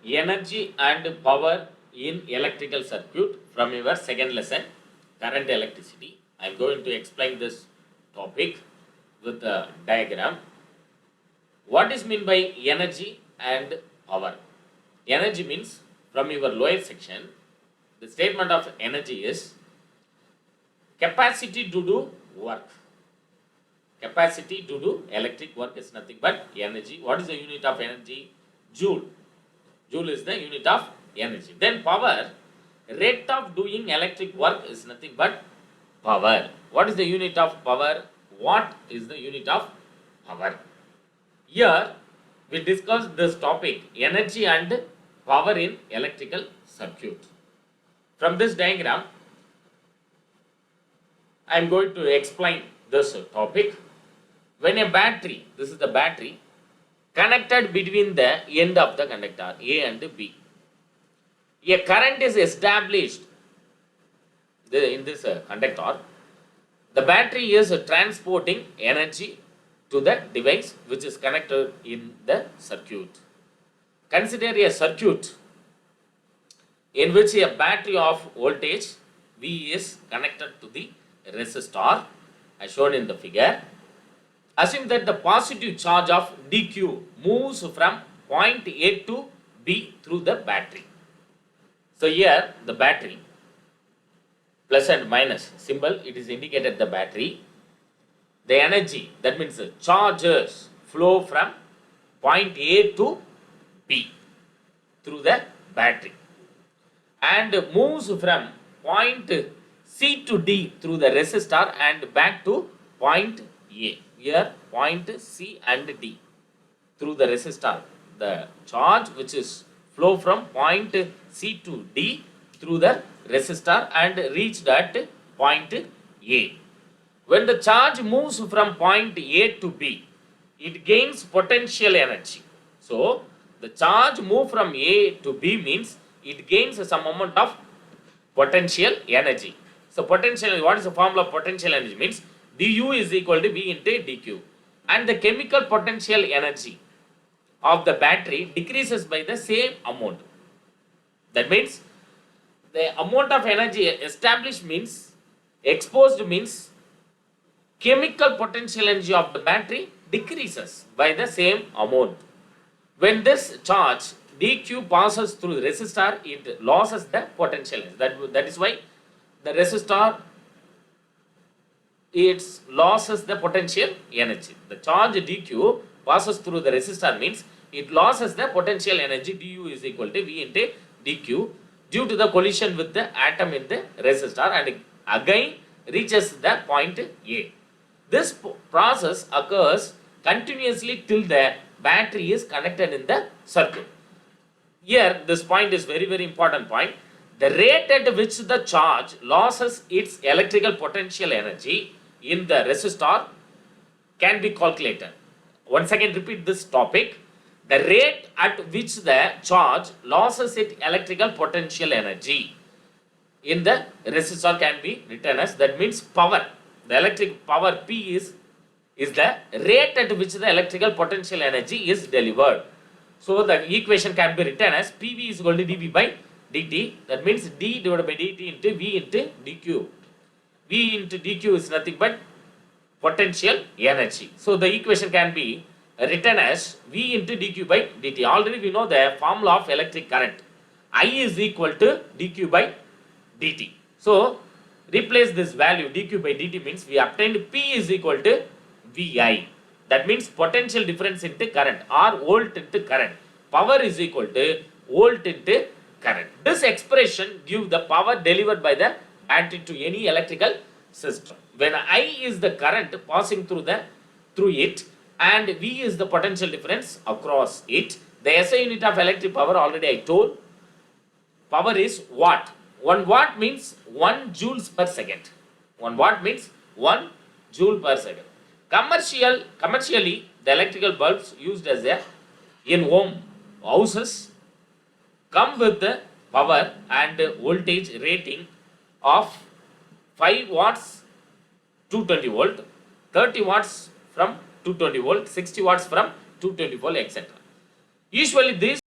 Energy and power in electrical circuit from your second lesson, current electricity. I am going to explain this topic with a diagram. What is meant by energy and power? Energy means from your lower section, the statement of energy is capacity to do work. Capacity to do electric work is nothing but energy. What is the unit of energy? Joule. Joule is the unit of energy. Then power, rate of doing electric work is nothing but power. What is the unit of power? Watt is the unit of power. Here we discuss this topic, energy and power in electrical circuit. From this diagram, I am going to explain this topic. When a battery, this is the battery, connected between the end of the conductor A and B. A current is established in this conductor. The battery is transporting energy to the device which is connected in the circuit. Consider a circuit in which a battery of voltage V is connected to the resistor as shown in the figure. Assume that the positive charge of dq moves from point A to B through the battery. So here the battery, plus and minus symbol, it is indicated the battery. The energy, that means the charges flow from point A to B through the battery and moves from point C to D through the resistor and back to point A. Here point C and D through the resistor. The charge which is flow from point C to D through the resistor and reached at point A. When the charge moves from point A to B, it gains potential energy. So the charge move from A to B means it gains some amount of potential energy. So potential, what is the formula of potential energy? Means du is equal to V into dq, and the chemical potential energy of the battery decreases by the same amount. That means the amount of energy established means, exposed means, chemical potential energy of the battery decreases by the same amount. When this charge dq passes through the resistor, it loses the potential energy. That is why the resistor, it loses the potential energy. The charge dq passes through the resistor means it loses the potential energy. Du is equal to V into dq due to the collision with the atom in the resistor and again reaches the point A. This process occurs continuously till the battery is connected in the circuit. Here this point is very important point. The rate at which the charge loses its electrical potential energy in the resistor can be calculated. Once again repeat this topic. The rate at which the charge loses its electrical potential energy in the resistor can be written as, that means power. The electric power P is the rate at which the electrical potential energy is delivered. So the equation can be written as PV is equal to dV by dt. That means d divided by dt into V into dq. V into dq is nothing but potential energy. So the equation can be written as V into dq by dt. Already we know the formula of electric current. I is equal to dq by dt. So replace this value dq by dt means we obtained P is equal to Vi. That means potential difference into current or volt into current. Power is equal to volt into current. This expression gives the power delivered by the battery to any electrical system. When I is the current passing through it and V is the potential difference across it, the SI unit of electric power already I told. Power is watt. 1 watt means 1 joules per second. 1 watt means 1 joule per second. Commercially, the electrical bulbs used as in home houses come with the power and voltage rating of 5 watts 220 volt, 30 watts from 220 volt, 60 watts from 220 volt, etc. Usually these